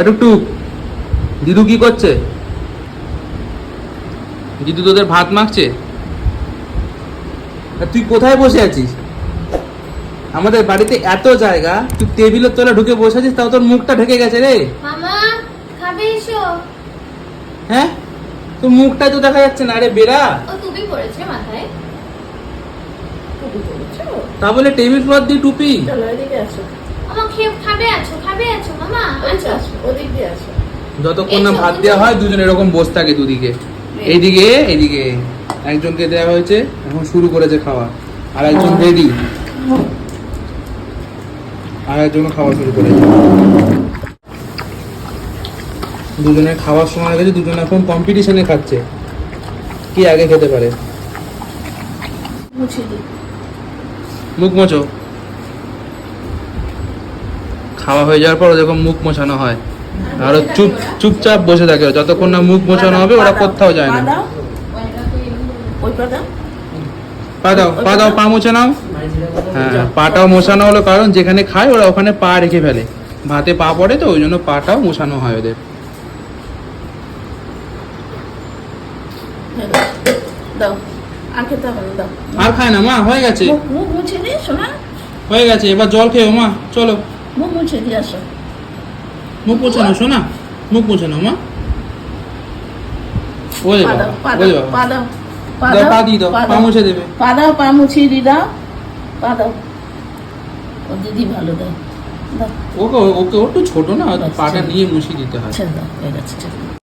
টুকটুক, দিদু কি করছে? দিদু তোদের ভাত মাখছে। আর তুই কোথায় বসে আছিস? আমাদের বাড়িতে এত জায়গা, তুই টেবিলের তলা ঢুকে বসে আছিস, তাও তোর মুখটা ঢেকে গেছে রে। মামা খাবে এসো। হ্যাঁ, তোর মুখটাই তো দেখা যাচ্ছে না। আরে বেরা, ও টুপি পরেছে মাথায়। টুপি পরেছো? তা বলে টেবিল ক্লথ দিয়ে টুপি? চলো এদিকে আসো। মামা খাবে আছো মামা। আচ্ছা আসো, ওদিক দিয়ে আসো। যতক্ষণ না ভাত দেওয়া হয় দুজন এরকম বসে থাকে দুদিকে, এইদিকে এইদিকে। একজনকে দেওয়া হয়েছে, এখন শুরু করেছে খাওয়া, আর একজন রেডি, আর একজন খাওয়া শুরু করেছে। দুজনের খাওয়ার সময় হয়ে গেছে, দুজন এখন কম্পিটিশনে খাচ্ছে, কি আগে খেতে পারে। মুছে দিই। মুখ মোছো। খাওয়া হয়ে যাওয়ার পর ওরকম মুখ মোছানো হয়, আর চুপচাপ বসে থাকে যতক্ষণ না মুখ মোছানো হবে, ওরা কোথাও যায় না। ওই পা দাও। পা দাও, পা মুছে নাও। হ্যাঁ, পাটাও মোছানো হলো, কারণ যেখানে খায় ওরা ওখানে পা রেখে ফেলে, ভাতে পা পড়ে তো ওই জন্য পাটাও মোছানো হয় ওদের। দাও, আর খেতে হবে না, দাও। আর খায় না মা, হয়ে গেছে, মুখ মুছে দিই শোনা। হয়ে গেছে, এবার জল খেও মা, চলো। মুখ মুছে দিয়ে আসো। মুখ মুছে নাও শোনা, মুখ মুছে নাও মা। ওই পা দাও, পা ওই দাও, বাবা, পা দাও, দাও, পা দিয়ে দাও, পা মুছে দেবে। পা দাও, পা মুছিয়ে দি, দাও, পা দাও। ও দিদি ভালো দাও, দাও। ওকে ওকে একটু ছোট না, পাটা নিয়ে মুছিয়ে দিতে হয়। ছেড়ে দাও, হয়ে গেছে, ছেড়ে দাও।